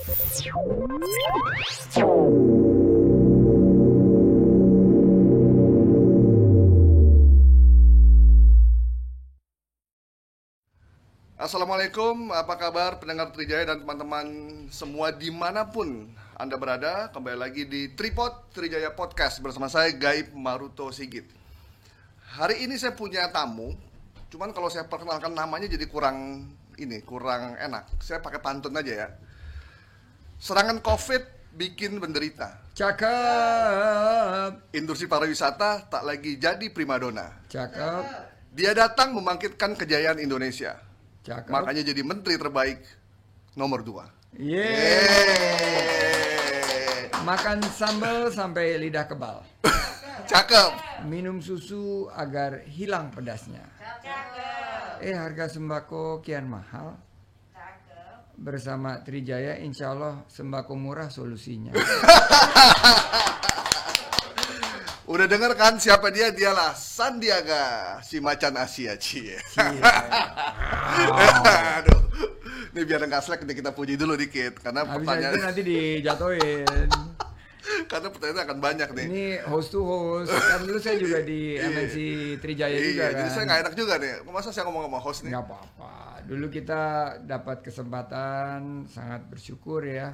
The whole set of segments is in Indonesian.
Assalamualaikum, apa kabar pendengar Trijaya dan teman-teman semua dimanapun Anda berada. Kembali lagi di Tripod Trijaya Podcast bersama saya Gaib Maruto Sigit. Hari ini saya punya tamu, cuman kalau saya perkenalkan namanya jadi kurang enak. Saya pakai pantun aja ya. Serangan COVID bikin menderita. Cakep. Industri pariwisata tak lagi jadi primadona. Cakep. Dia datang membangkitkan kejayaan Indonesia. Cakep. Makanya jadi menteri terbaik nomor 2. Yeay. Makan sambal sampai lidah kebal. Cakep. Minum susu agar hilang pedasnya. Cakep. Harga sembako kian mahal. Cakep. Bersama Trijaya insya Allah sembako murah solusinya. Udah denger kan siapa dia? Dialah Sandiaga, si macan Asia, cie. Aduh. Ini biar nggak slack, kita puji dulu dikit karena Habis pertanyaan itu nanti dijatuhin. karena pertanyaan akan banyak nih. Ini host to host. Kan dulu saya juga di MNC Trijaya juga kan. Jadi saya nggak enak juga nih. Masa saya ngomong sama host nih? Nggak apa-apa. Dulu kita dapat kesempatan, sangat bersyukur ya.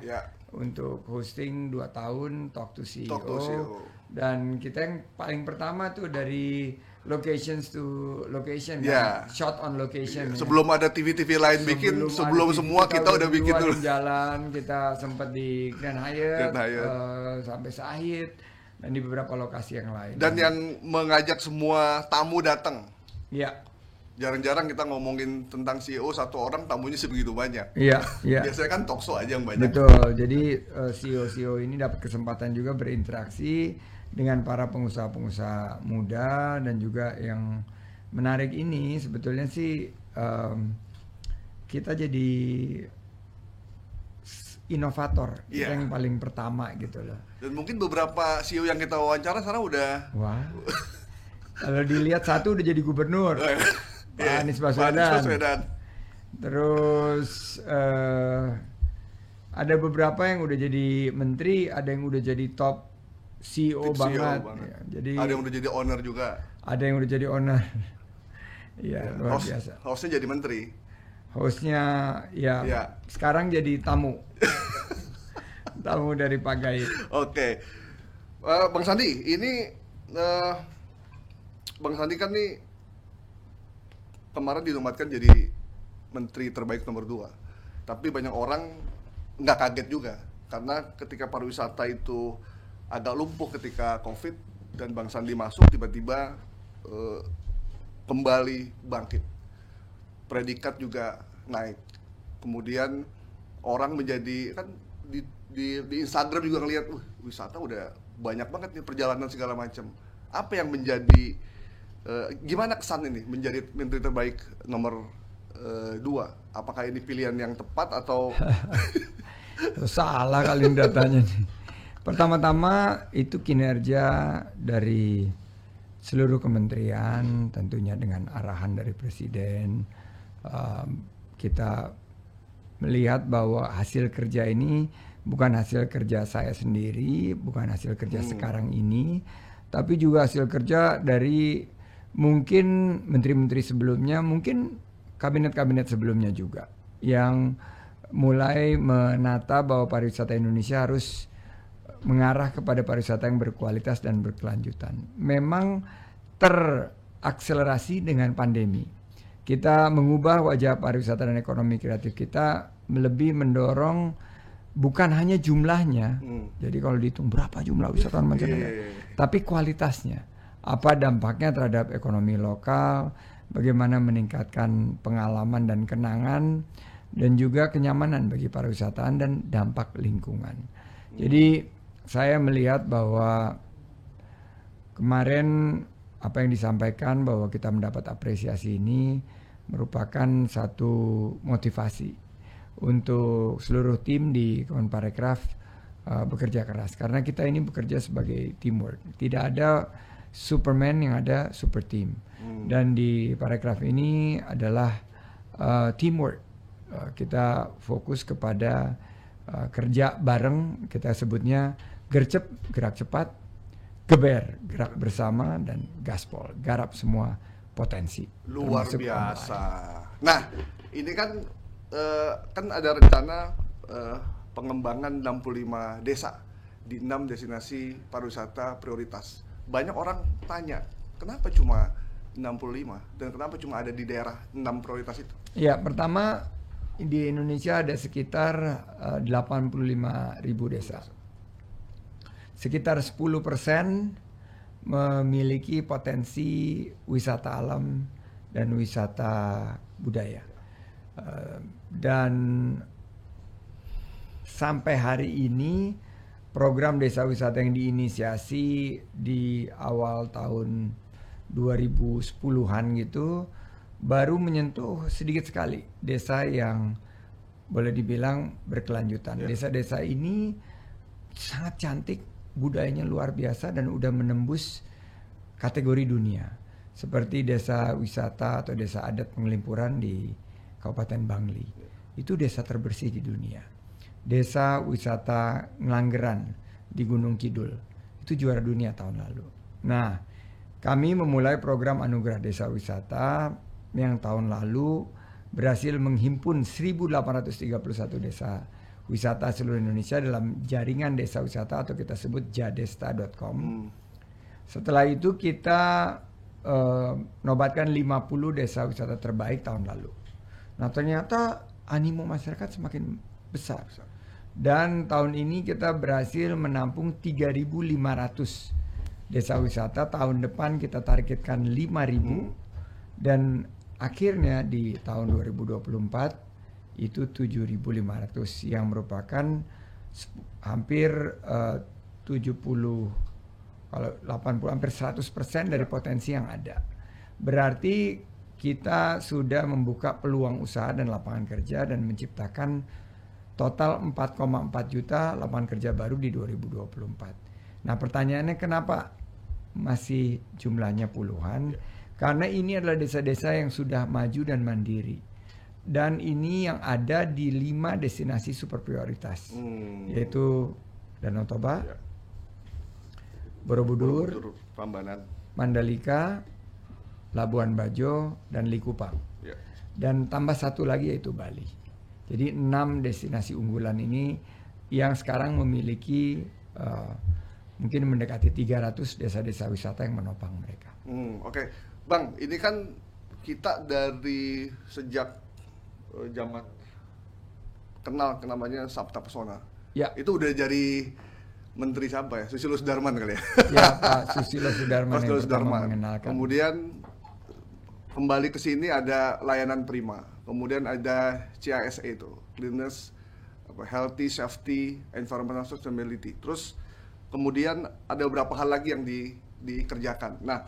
Untuk hosting 2 tahun Talk to CEO. Dan kita yang paling pertama tuh dari locations to location kan? Shot on location. Sebelum ada TV-TV lain bikin, sebelum semua kita udah bikin dulu. Jalan kita sempat di Grand Hyatt. Sampai Sahid dan di beberapa lokasi yang lain. Dan yang mengajak semua tamu datang. Iya. Jarang-jarang kita ngomongin tentang CEO satu orang, tamunya sebegitu banyak. Iya. Biasanya kan talk show aja yang banyak. Betul. Jadi CEO ini dapat kesempatan juga berinteraksi dengan para pengusaha-pengusaha muda, dan juga yang menarik ini sebetulnya sih kita jadi inovator yang paling pertama gitu loh. Dan mungkin beberapa CEO yang kita wawancara sekarang udah kalau dilihat satu udah jadi gubernur. Pak Anies Baswedan. Terus ada beberapa yang udah jadi menteri, ada yang udah jadi top CEO banget. Ya, jadi ada yang udah jadi owner juga. Ada yang udah jadi owner. Iya, luar biasa. Hostnya jadi menteri. Hostnya sekarang jadi tamu. Tamu dari Pak Gaib. Oke. Bang Sandi, ini Bang Sandi kan nih kemarin dinobatkan jadi menteri terbaik nomor 2. Tapi banyak orang nggak kaget juga karena ketika pariwisata itu agak lumpuh ketika COVID dan Bang Sandi masuk tiba-tiba kembali bangkit. Predikat juga naik. Kemudian orang menjadi kan di Instagram juga ngelihat, wisata udah banyak banget nih perjalanan segala macam. Apa yang menjadi gimana kesan ini menjadi menteri terbaik nomor 2? Apakah ini pilihan yang tepat atau salah kali datanya nih? Pertama-tama itu kinerja dari seluruh kementerian, tentunya dengan arahan dari Presiden. Kita melihat bahwa hasil kerja ini bukan hasil kerja saya sendiri, bukan hasil kerja sekarang ini, tapi juga hasil kerja dari mungkin menteri-menteri sebelumnya, mungkin kabinet-kabinet sebelumnya juga, yang mulai menata bahwa pariwisata Indonesia harus mengarah kepada pariwisata yang berkualitas dan berkelanjutan. Memang terakselerasi dengan pandemi. Kita mengubah wajah pariwisata dan ekonomi kreatif kita, lebih mendorong bukan hanya jumlahnya. Jadi kalau dihitung berapa jumlah wisatawan mancanegara, tapi kualitasnya. Apa dampaknya terhadap ekonomi lokal, bagaimana meningkatkan pengalaman dan kenangan, dan juga kenyamanan bagi para wisatawan dan dampak lingkungan. Jadi saya melihat bahwa kemarin apa yang disampaikan bahwa kita mendapat apresiasi ini merupakan satu motivasi untuk seluruh tim di Kemenparekraf bekerja keras. Karena kita ini bekerja sebagai teamwork. Tidak ada Superman, yang ada super team. Dan di Parekraf ini adalah teamwork. Kita fokus kepada kerja bareng, kita sebutnya gercep, gerak cepat, geber, gerak bersama, dan gaspol, garap semua potensi. Luar termasuk biasa. online. Nah, ini kan ada rencana pengembangan 65 desa di 6 destinasi pariwisata prioritas. Banyak orang tanya, kenapa cuma 65 dan kenapa cuma ada di daerah 6 prioritas itu? Ya, pertama di Indonesia ada sekitar 85.000 desa. Sekitar 10% memiliki potensi wisata alam dan wisata budaya. Dan sampai hari ini program desa wisata yang diinisiasi di awal tahun 2010-an gitu baru menyentuh sedikit sekali desa yang boleh dibilang berkelanjutan. Desa-desa ini sangat cantik, budayanya luar biasa dan udah menembus kategori dunia. Seperti desa wisata atau desa adat Pengelimpuran di Kabupaten Bangli. Itu desa terbersih di dunia. Desa wisata Ngelanggeran di Gunung Kidul. Itu juara dunia tahun lalu. Nah, kami memulai program Anugerah Desa Wisata yang tahun lalu berhasil menghimpun 1.831 desa wisata seluruh Indonesia dalam jaringan desa wisata atau kita sebut jadesta.com. Setelah itu kita nobatkan 50 desa wisata terbaik tahun lalu. Nah, ternyata animo masyarakat semakin besar. Dan tahun ini kita berhasil menampung 3.500 desa wisata. Tahun depan kita targetkan 5.000 dan akhirnya di tahun 2024 itu 7.500 yang merupakan hampir 70 kalau 80 hampir 100% dari potensi yang ada. Berarti kita sudah membuka peluang usaha dan lapangan kerja dan menciptakan total 4,4 juta lapangan kerja baru di 2024. Nah, pertanyaannya kenapa masih jumlahnya puluhan? Karena ini adalah desa-desa yang sudah maju dan mandiri. Dan ini yang ada di 5 destinasi super prioritas. Yaitu Danau Toba, Borobudur, Prambanan, Mandalika, Labuan Bajo, dan Likupang. Dan tambah satu lagi yaitu Bali. Jadi 6 destinasi unggulan ini yang sekarang memiliki mungkin mendekati 300 desa-desa wisata yang menopang mereka. Oke. Bang, ini kan kita dari sejak zaman kenal namanya Sabta Pesona. Ya. Itu udah jadi Menteri siapa ya? Susilo Sudarman kali ya? Ya, Pak Susilo Sudarman yang pertama mengenalkan. Kemudian kembali ke sini ada layanan prima. Kemudian ada CISA itu, Cleanliness, Healthy, Safety, Environmental Sustainability. Terus kemudian ada beberapa hal lagi yang dikerjakan. Nah,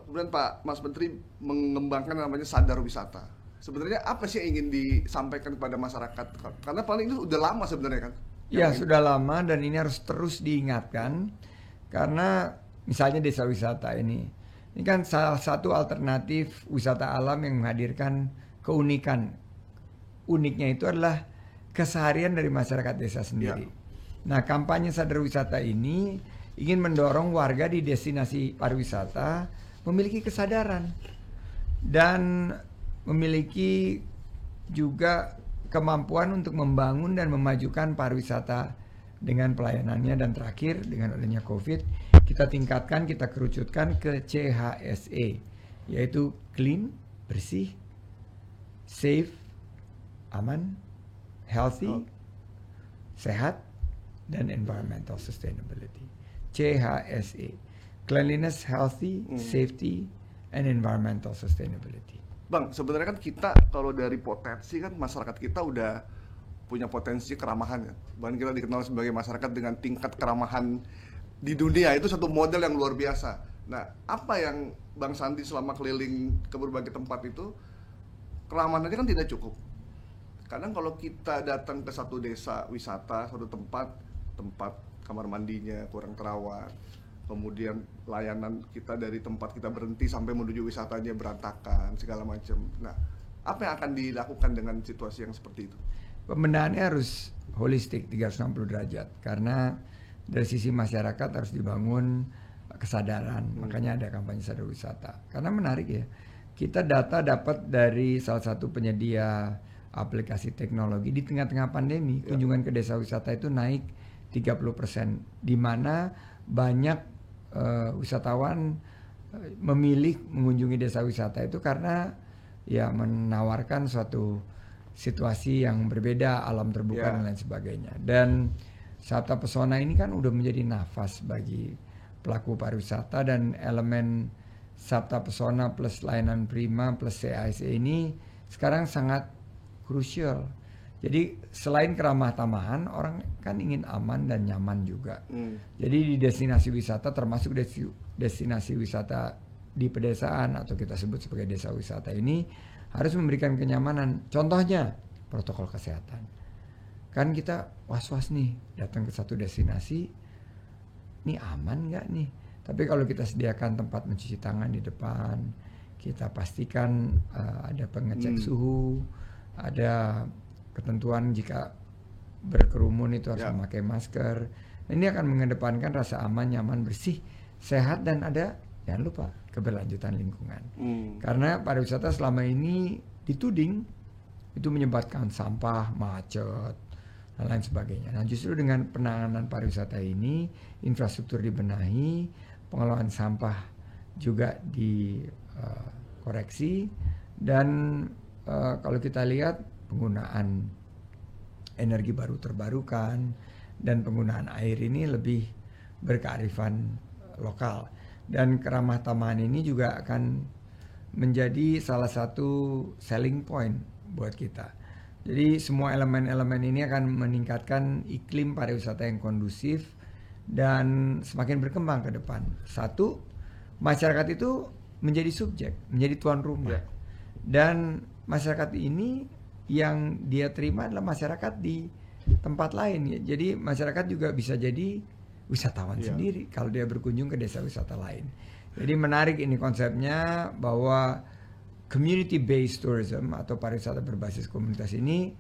kemudian Pak Mas Menteri mengembangkan namanya Sadar Wisata. Sebenarnya apa sih yang ingin disampaikan kepada masyarakat? Karena paling itu udah lama sebenarnya kan? Ya, sudah lama dan ini harus terus diingatkan. Karena misalnya desa wisata ini kan salah satu alternatif wisata alam yang menghadirkan keunikan. Uniknya itu adalah keseharian dari masyarakat desa sendiri. Nah, kampanye Sadar Wisata ini ingin mendorong warga di destinasi pariwisata memiliki kesadaran dan memiliki juga kemampuan untuk membangun dan memajukan pariwisata dengan pelayanannya. Dan terakhir dengan adanya COVID kita tingkatkan, kita kerucutkan ke CHSE, yaitu clean, bersih, safe, aman, healthy, sehat, dan environmental sustainability. CHSE, Cleanliness, Healthy, Safety, and Environmental Sustainability. Bang, sebenarnya kan kita kalau dari potensi kan masyarakat kita udah punya potensi keramahan ya. Bahkan kita dikenal sebagai masyarakat dengan tingkat keramahan di dunia, itu satu model yang luar biasa. Nah, apa yang Bang Sandi selama keliling ke berbagai tempat itu, keramahan aja kan tidak cukup. Kadang kalau kita datang ke satu desa wisata, satu tempat kamar mandinya kurang terawat, kemudian layanan kita dari tempat kita berhenti sampai menuju wisatanya berantakan, segala macam. Nah, apa yang akan dilakukan dengan situasi yang seperti itu? Pembenahannya harus holistik 360 derajat karena dari sisi masyarakat harus dibangun kesadaran. Makanya ada kampanye sadar wisata. Karena menarik ya. Kita data dapat dari salah satu penyedia aplikasi teknologi di tengah-tengah pandemi, kunjungan ke desa wisata itu naik 30%, di mana banyak wisatawan memilih mengunjungi desa wisata itu karena ya menawarkan suatu situasi yang berbeda, alam terbuka dan lain sebagainya. Dan Sabta Pesona ini kan udah menjadi nafas bagi pelaku pariwisata, dan elemen Sabta Pesona plus layanan prima plus CIC ini sekarang sangat krusial. Jadi selain keramah tamahan, orang kan ingin aman dan nyaman juga. Jadi di destinasi wisata, termasuk destinasi wisata di pedesaan atau kita sebut sebagai desa wisata ini, harus memberikan kenyamanan. Contohnya protokol kesehatan. Kan kita was-was nih datang ke satu destinasi, ini aman nggak nih? Tapi kalau kita sediakan tempat mencuci tangan di depan, kita pastikan ada pengecek suhu, ada ketentuan jika berkerumun itu harus memakai masker. Ini akan mengedepankan rasa aman, nyaman, bersih, sehat, dan ada, jangan lupa, keberlanjutan lingkungan. Karena pariwisata selama ini dituding itu menyebabkan sampah, macet, dan lain sebagainya. Nah, justru dengan penanganan pariwisata ini, infrastruktur dibenahi, pengelolaan sampah juga dikoreksi, dan kalau kita lihat penggunaan energi baru terbarukan dan penggunaan air ini lebih berkearifan lokal. Dan keramah tamahan ini juga akan menjadi salah satu selling point buat kita. Jadi semua elemen-elemen ini akan meningkatkan iklim pariwisata yang kondusif dan semakin berkembang ke depan. Satu, masyarakat itu menjadi subjek, menjadi tuan rumah. Dan masyarakat ini yang dia terima adalah masyarakat di tempat lain ya. Jadi masyarakat juga bisa jadi wisatawan sendiri kalau dia berkunjung ke desa wisata lain. Jadi menarik ini konsepnya, bahwa community based tourism atau pariwisata berbasis komunitas ini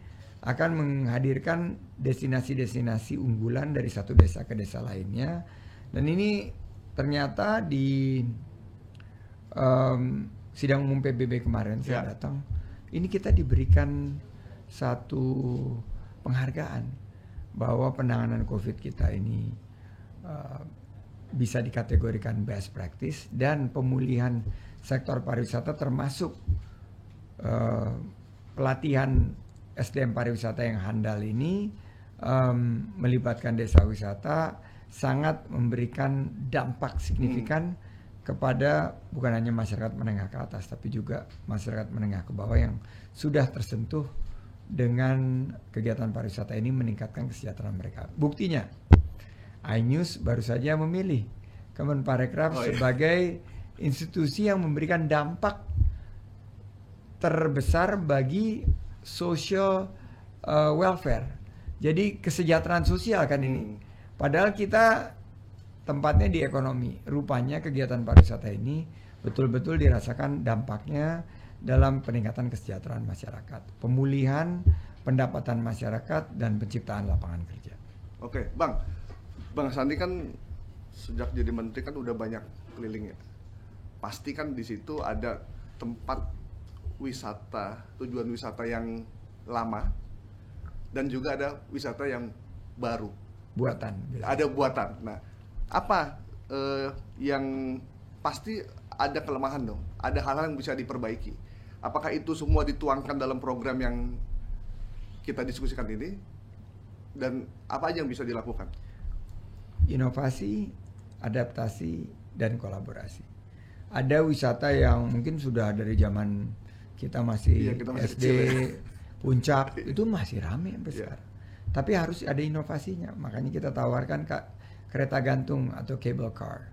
akan menghadirkan destinasi-destinasi unggulan dari satu desa ke desa lainnya. Dan ini ternyata di sidang umum PBB kemarin saya datang, ini kita diberikan satu penghargaan bahwa penanganan COVID kita ini bisa dikategorikan best practice, dan pemulihan sektor pariwisata termasuk pelatihan SDM pariwisata yang handal ini melibatkan desa wisata sangat memberikan dampak signifikan kepada bukan hanya masyarakat menengah ke atas, tapi juga masyarakat menengah ke bawah yang sudah tersentuh dengan kegiatan pariwisata ini, meningkatkan kesejahteraan mereka. Buktinya, iNews baru saja memilih Kemenparekraf sebagai institusi yang memberikan dampak terbesar bagi social welfare. Jadi kesejahteraan sosial kan ini. Padahal kita tempatnya di ekonomi. Rupanya kegiatan pariwisata ini betul-betul dirasakan dampaknya dalam peningkatan kesejahteraan masyarakat, pemulihan pendapatan masyarakat, dan penciptaan lapangan kerja. Oke, Bang Sandi kan sejak jadi menteri kan udah banyak keliling ya. Pasti kan di situ ada tempat wisata, tujuan wisata yang lama, dan juga ada wisata yang baru. Buatan. Ada buatan. Nah, apa yang pasti ada kelemahan dong? Ada hal-hal yang bisa diperbaiki. Apakah itu semua dituangkan dalam program yang kita diskusikan ini? Dan apa aja yang bisa dilakukan? Inovasi, adaptasi, dan kolaborasi. Ada wisata yang mungkin sudah dari zaman kita masih SD, Puncak, itu masih ramai sampai sekarang. Tapi harus ada inovasinya. Makanya kita tawarkan kereta gantung atau cable car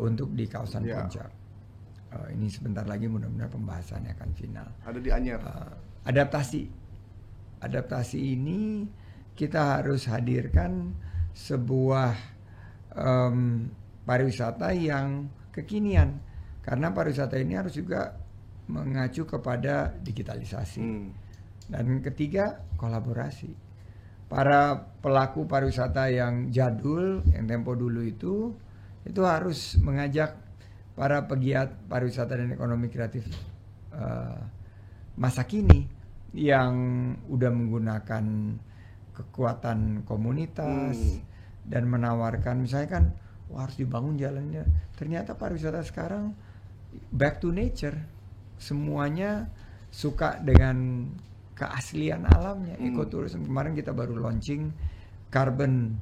untuk di kawasan Puncak. Ini sebentar lagi mudah-mudahan pembahasannya akan final. Ada di Anyer. Adaptasi ini kita harus hadirkan sebuah pariwisata yang kekinian, karena pariwisata ini harus juga mengacu kepada digitalisasi. Dan ketiga, kolaborasi. para pelaku pariwisata yang jadul, yang tempo dulu itu harus mengajak para pegiat pariwisata dan ekonomi kreatif masa kini yang udah menggunakan kekuatan komunitas dan menawarkan, misalnya kan harus dibangun jalannya. Ternyata pariwisata sekarang back to nature, semuanya suka dengan keaslian alamnya. Ecotourism, kemarin kita baru launching carbon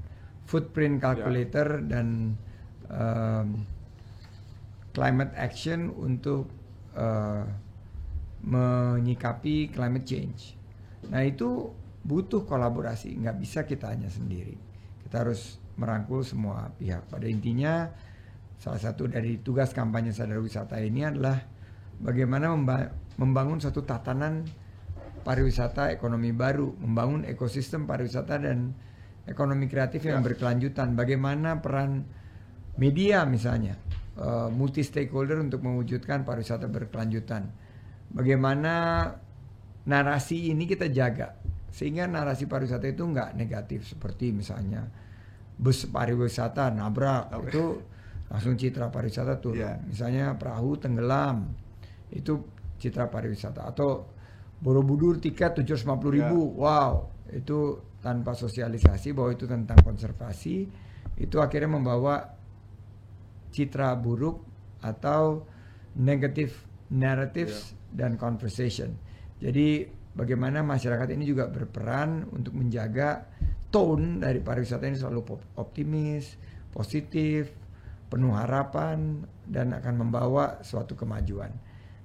footprint calculator dan climate action untuk menyikapi climate change. Nah itu butuh kolaborasi, nggak bisa kita hanya sendiri. Kita harus merangkul semua pihak. Pada intinya salah satu dari tugas kampanye Sadar Wisata ini adalah bagaimana membangun suatu tatanan pariwisata ekonomi baru, membangun ekosistem pariwisata dan ekonomi kreatif yang berkelanjutan. Bagaimana peran media misalnya, multi stakeholder untuk mewujudkan pariwisata berkelanjutan. Bagaimana narasi ini kita jaga sehingga narasi pariwisata itu nggak negatif, seperti misalnya bus pariwisata nabrak itu langsung citra pariwisata turun. Misalnya perahu tenggelam itu citra pariwisata, atau Borobudur tiket 750.000, wow itu tanpa sosialisasi bahwa itu tentang konservasi, itu akhirnya membawa citra buruk atau negative narratives dan conversation. Jadi bagaimana masyarakat ini juga berperan untuk menjaga tone dari pariwisata ini selalu optimis, positif, penuh harapan, dan akan membawa suatu kemajuan.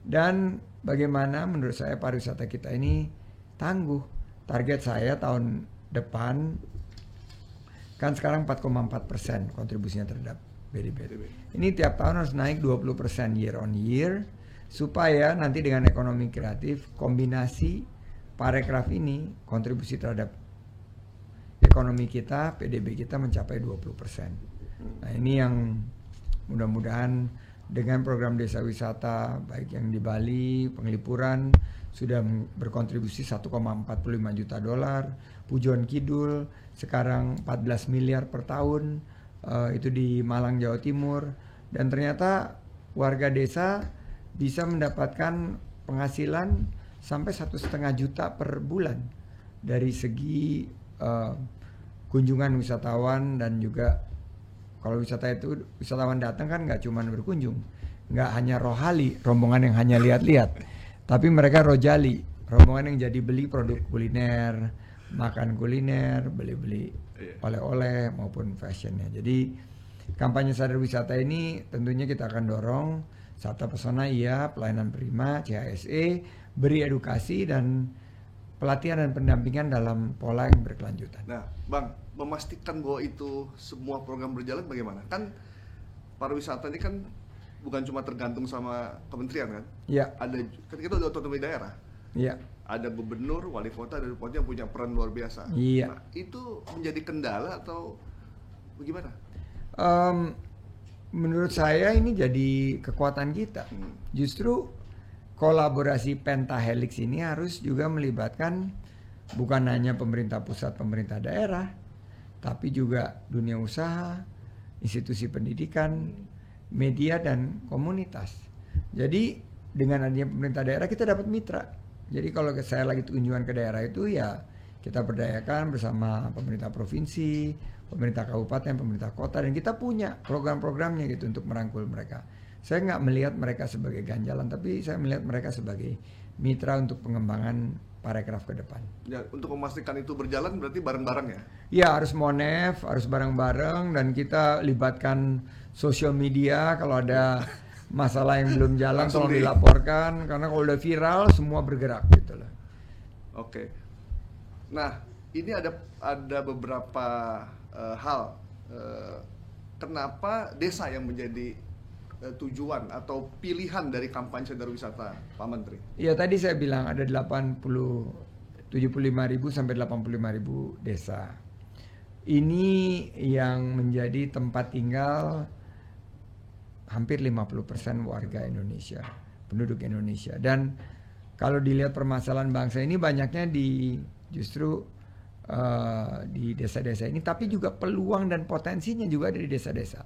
Dan bagaimana menurut saya pariwisata kita ini tangguh. Target saya tahun depan kan sekarang 4,4% kontribusinya terhadap PDB. Ini tiap tahun harus naik 20% year on year, supaya nanti dengan ekonomi kreatif kombinasi parekraf ini kontribusi terhadap ekonomi kita, PDB kita mencapai 20%. Nah ini yang mudah-mudahan dengan program desa wisata baik yang di Bali, Penglipuran sudah berkontribusi 1,45 juta dolar, Pujon Kidul sekarang 14 miliar per tahun, itu di Malang Jawa Timur, dan ternyata warga desa bisa mendapatkan penghasilan sampai 1,5 juta per bulan dari segi kunjungan wisatawan. Dan juga kalau wisatawan datang kan nggak cuma berkunjung, nggak hanya rohali, rombongan yang hanya lihat-lihat, tapi mereka rojali, rombongan yang jadi beli produk kuliner, makan kuliner, beli-beli oleh-oleh maupun fashionnya. Jadi kampanye Sadar Wisata ini tentunya kita akan dorong. Wisata pesona iya, pelayanan prima, CHSE, beri edukasi dan pelatihan dan pendampingan dalam pola yang berkelanjutan. Nah, Bang, memastikan bahwa itu semua program berjalan bagaimana? Kan pariwisata ini kan bukan cuma tergantung sama kementerian kan? Iya. Kan kita udah otonomi daerah. Iya. Ada gubernur, wali kota, dan bupati yang punya peran luar biasa. Iya. Nah, itu menjadi kendala atau bagaimana? Menurut saya ini jadi kekuatan kita. Justru kolaborasi pentahelix ini harus juga melibatkan bukan hanya pemerintah pusat, pemerintah daerah, tapi juga dunia usaha, institusi pendidikan, media, dan komunitas. Jadi dengan adanya pemerintah daerah kita dapat mitra. Jadi kalau saya lagi kunjungan ke daerah itu ya kita berdayakan bersama pemerintah provinsi, pemerintah kabupaten, pemerintah kota, dan kita punya program-programnya gitu untuk merangkul mereka. Saya nggak melihat mereka sebagai ganjalan, tapi saya melihat mereka sebagai mitra untuk pengembangan parekraf ke depan. Ya, untuk memastikan itu berjalan berarti bareng-bareng ya? Ya harus monef, harus bareng-bareng, dan kita libatkan sosial media kalau ada masalah yang belum jalan tolong dilaporkan, karena kalau udah viral semua bergerak gitu loh. Oke. Nah, ini ada beberapa hal kenapa desa yang menjadi tujuan atau pilihan dari kampanye Sadar Wisata, Pak Menteri? Ya tadi saya bilang ada 75.000 sampai 85.000 desa. Ini yang menjadi tempat tinggal hampir 50% warga Indonesia, penduduk Indonesia. Dan kalau dilihat permasalahan bangsa ini banyaknya di justru di desa-desa ini, tapi juga peluang dan potensinya juga ada di desa-desa.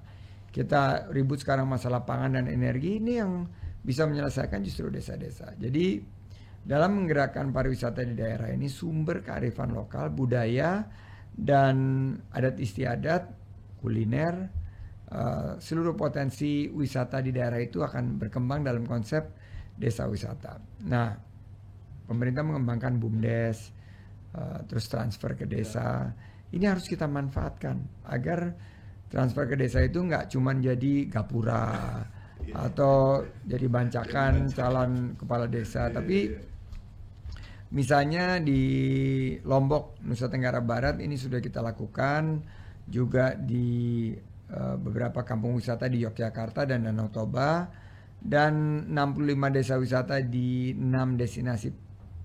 Kita ribut sekarang masalah pangan dan energi, ini yang bisa menyelesaikan justru desa-desa. Jadi dalam menggerakkan pariwisata di daerah ini, sumber kearifan lokal, budaya, dan adat istiadat, kuliner, seluruh potensi wisata di daerah itu akan berkembang dalam konsep desa wisata. Nah, pemerintah mengembangkan BUMDes, terus transfer ke desa. Ini harus kita manfaatkan agar transfer ke desa itu nggak cuma jadi gapura atau jadi bancakan calon kepala desa, tapi misalnya di Lombok, Nusa Tenggara Barat ini sudah kita lakukan, juga di beberapa kampung wisata di Yogyakarta dan Danau Toba, dan 65 desa wisata di 6 destinasi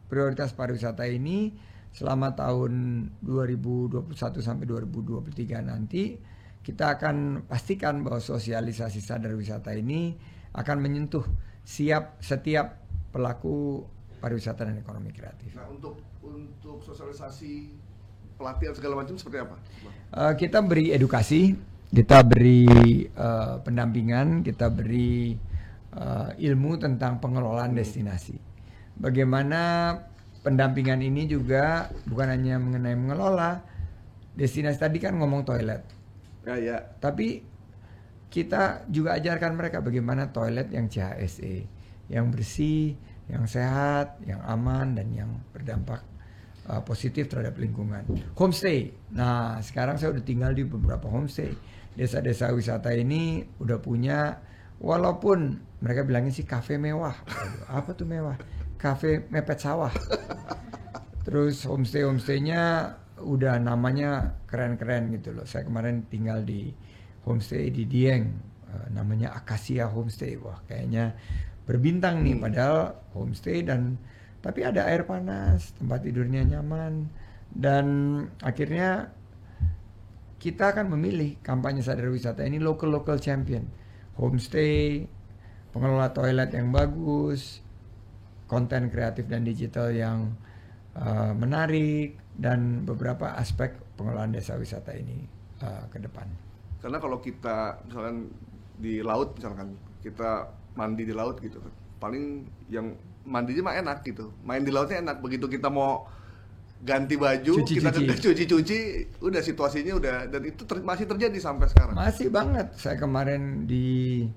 prioritas pariwisata ini selama tahun 2021 sampai 2023 nanti. Kita akan pastikan bahwa sosialisasi sadar wisata ini akan menyentuh setiap pelaku pariwisata dan ekonomi kreatif. Nah, untuk sosialisasi, pelatihan segala macam seperti apa? Kita beri edukasi, kita beri pendampingan, kita beri ilmu tentang pengelolaan destinasi. Bagaimana pendampingan ini juga bukan hanya mengenai mengelola destinasi, tadi kan ngomong toilet. Ya. Tapi kita juga ajarkan mereka bagaimana toilet yang CHSE, yang bersih, yang sehat, yang aman, dan yang berdampak positif terhadap lingkungan. Homestay. Nah, sekarang saya udah tinggal di beberapa homestay. Desa-desa wisata ini udah punya, walaupun mereka bilangnya sih kafe mewah. Apa tuh mewah? Kafe mepet sawah. Terus homestay-homestaynya udah namanya keren-keren gitu loh. Saya kemarin tinggal di homestay di Dieng, namanya Acacia Homestay. Wah, kayaknya berbintang nih, padahal homestay tapi ada air panas, tempat tidurnya nyaman, dan akhirnya kita akan memilih kampanye sadar wisata ini local champion, homestay, pengelola toilet yang bagus, konten kreatif dan digital yang menarik, dan beberapa aspek pengelolaan desa wisata ini ke depan. Karena kalau kita misalkan di laut, misalkan kita mandi di laut gitu, paling yang mandinya mah enak gitu, main di lautnya enak. Begitu kita mau ganti baju, kita cuci, udah situasinya udah, dan itu masih terjadi sampai sekarang. Masih banget. Saya kemarin di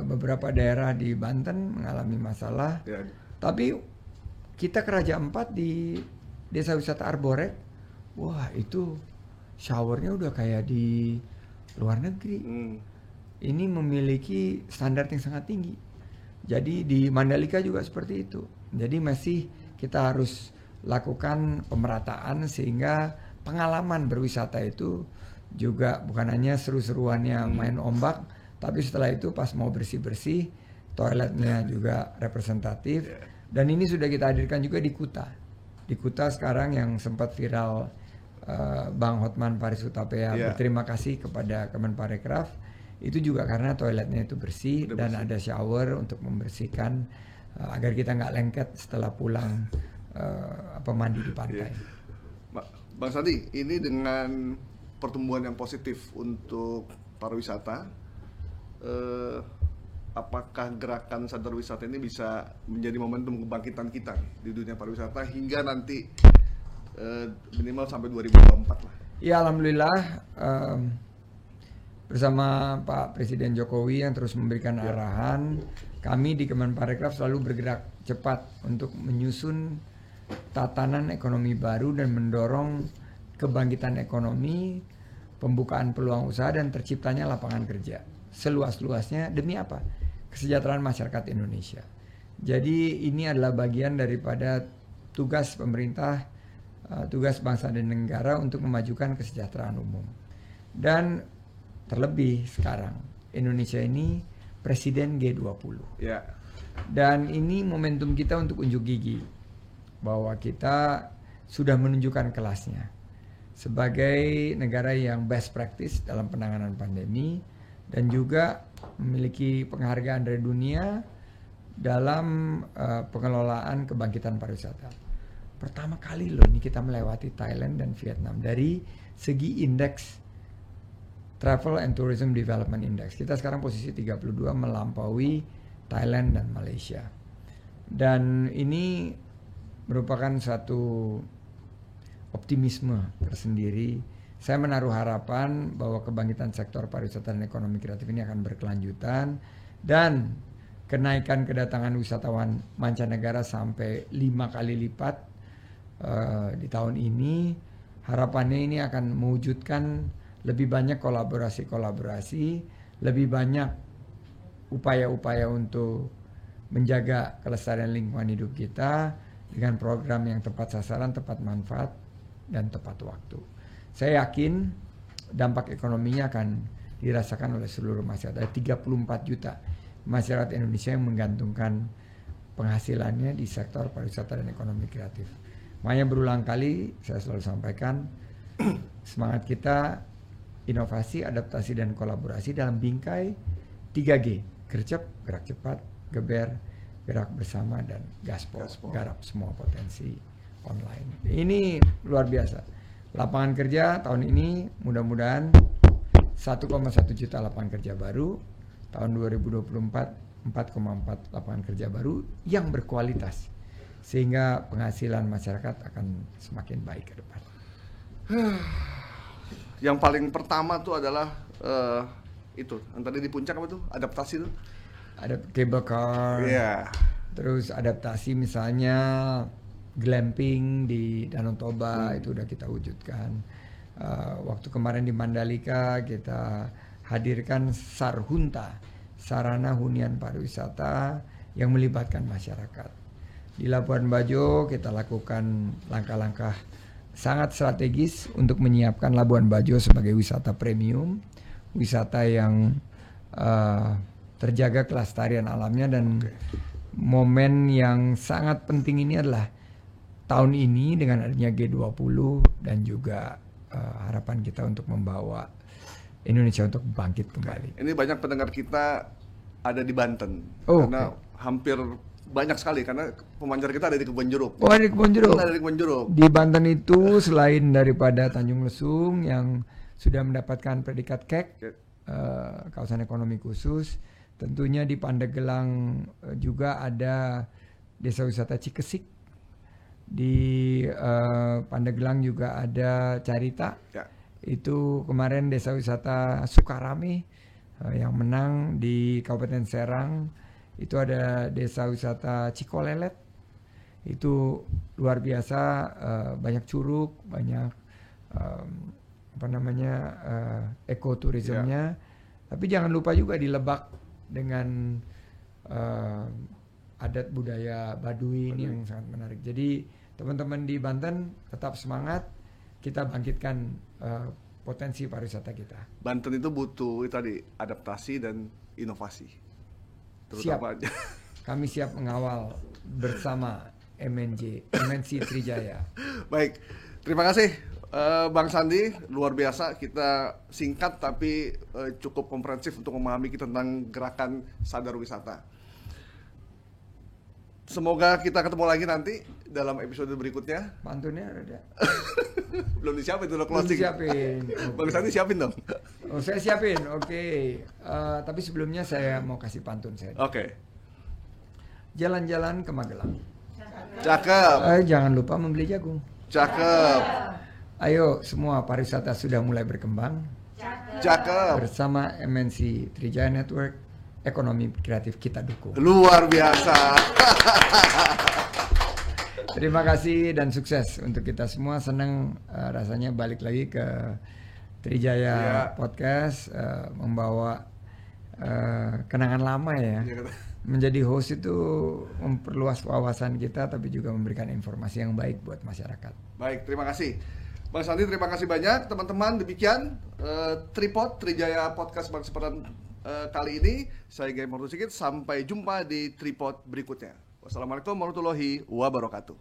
beberapa daerah di Banten mengalami masalah, ya. Tapi kita ke Raja Ampat di desa wisata Arborek, wah itu showernya udah kayak di luar negeri. Ini memiliki standar yang sangat tinggi. Jadi di Mandalika juga seperti itu. Jadi masih kita harus lakukan pemerataan sehingga pengalaman berwisata itu juga bukan hanya seru-seruannya main ombak, tapi setelah itu pas mau bersih-bersih, toiletnya juga representatif. Dan ini sudah kita hadirkan juga di Kuta. Di Kuta sekarang yang sempat viral, Bang Hotman Paris Hutapea berterima kasih kepada Kemenparekraf, itu juga karena toiletnya itu bersih dan ada shower untuk membersihkan agar kita nggak lengket setelah pulang mandi di pantai. Bang Sandi, ini dengan pertumbuhan yang positif untuk pariwisata, apakah gerakan sadar wisata ini bisa menjadi momentum kebangkitan kita di dunia pariwisata hingga nanti minimal sampai 2024 lah? Ya, alhamdulillah bersama Pak Presiden Jokowi yang terus memberikan arahan, kami di Kemenparekraf selalu bergerak cepat untuk menyusun tatanan ekonomi baru dan mendorong kebangkitan ekonomi, pembukaan peluang usaha, dan terciptanya lapangan kerja seluas-luasnya. Demi apa? Kesejahteraan masyarakat Indonesia. Jadi ini adalah bagian daripada tugas pemerintah, tugas bangsa dan negara untuk memajukan kesejahteraan umum. Dan terlebih sekarang Indonesia ini presiden G20. Dan ini momentum kita untuk unjuk gigi bahwa kita sudah menunjukkan kelasnya sebagai negara yang best practice dalam penanganan pandemi, dan juga memiliki penghargaan dari dunia dalam pengelolaan kebangkitan pariwisata. pertama kali loh ini kita melewati Thailand dan Vietnam dari segi indeks Travel and Tourism Development Index. Kita sekarang posisi 32 melampaui Thailand dan Malaysia. Dan ini merupakan satu optimisme tersendiri. Saya menaruh harapan bahwa kebangkitan sektor pariwisata dan ekonomi kreatif ini akan berkelanjutan dan kenaikan kedatangan wisatawan mancanegara sampai 5 kali lipat di tahun ini. Harapannya ini akan mewujudkan lebih banyak kolaborasi, lebih banyak upaya-upaya untuk menjaga kelestarian lingkungan hidup kita dengan program yang tepat sasaran, tepat manfaat, dan tepat waktu. Saya yakin dampak ekonominya akan dirasakan oleh seluruh masyarakat. Ada 34 juta masyarakat Indonesia yang menggantungkan penghasilannya di sektor pariwisata dan ekonomi kreatif. Makanya berulang kali saya selalu sampaikan semangat kita inovasi, adaptasi, dan kolaborasi dalam bingkai 3G. Gercep, gerak cepat, geber, gerak bersama, dan gaspol. Garap semua potensi online. Ini luar biasa. Lapangan kerja tahun ini mudah-mudahan 1,1 juta lapangan kerja baru. Tahun 2024 4,4 lapangan kerja baru yang berkualitas. Sehingga penghasilan masyarakat akan semakin baik ke depan. Yang paling pertama tuh adalah itu, yang tadi di puncak apa tuh? Adaptasi tuh? Ada cable car. Iya. Terus adaptasi misalnya glamping di Danau Toba itu udah kita wujudkan. Waktu kemarin di Mandalika kita hadirkan Sarhunta, sarana hunian pariwisata yang melibatkan masyarakat. Di Labuan Bajo kita lakukan langkah-langkah sangat strategis untuk menyiapkan Labuan Bajo sebagai wisata premium, wisata yang terjaga kelestarian alamnya, dan momen yang sangat penting ini adalah tahun ini dengan adanya G20 dan juga harapan kita untuk membawa Indonesia untuk bangkit kembali. Ini banyak pendengar kita ada di Banten, karena hampir banyak sekali karena pemancar kita ada di Kebon Jeruk. Oh, di Kebon Jeruk. Ada di Kebon Jeruk. Di Banten itu selain daripada Tanjung Lesung yang sudah mendapatkan predikat KEK, kawasan ekonomi khusus, tentunya di Pandeglang juga ada desa wisata Cikesik. Di Pandeglang juga ada Carita. Ya. Itu kemarin desa wisata Sukarame yang menang. Di Kabupaten Serang itu ada desa wisata Cikolelet. Itu luar biasa, banyak curug, banyak ekoturismenya. Ya. Tapi jangan lupa juga di Lebak dengan adat budaya Baduy ini yang sangat menarik. Jadi teman-teman di Banten tetap semangat, kita bangkitkan potensi pariwisata kita. Banten itu butuh tadi adaptasi dan inovasi. Siap. Kami siap mengawal bersama MNC Trijaya. Baik, terima kasih Bang Sandi, luar biasa. Kita singkat tapi cukup komprehensif untuk memahami tentang gerakan sadar wisata. Semoga kita ketemu lagi nanti dalam episode berikutnya. Pantunnya ada? Belum disiapin, udah closing. Belum siapin. Bang Sandi siapin dong. Oh, saya siapin, oke. Tapi sebelumnya saya mau kasih pantun saya. Oke. Jalan-jalan ke Magelang. Cakep. Jangan lupa membeli jagung. Cakep. Ayo semua, pariwisata sudah mulai berkembang. Cakep. Bersama MNC Trijaya Network, ekonomi kreatif kita dukung. Luar biasa. Terima kasih dan sukses untuk kita semua. Senang rasanya balik lagi ke Trijaya Podcast, membawa kenangan lama ya. Menjadi host itu memperluas wawasan kita, tapi juga memberikan informasi yang baik buat masyarakat. Baik, terima kasih Bang Sandi, terima kasih banyak teman-teman. Demikian Tripod Trijaya Podcast Bang Seperan kali ini. Saya Gaib Maruto Sigit, sampai jumpa di Tripod berikutnya. Wassalamualaikum warahmatullahi wabarakatuh.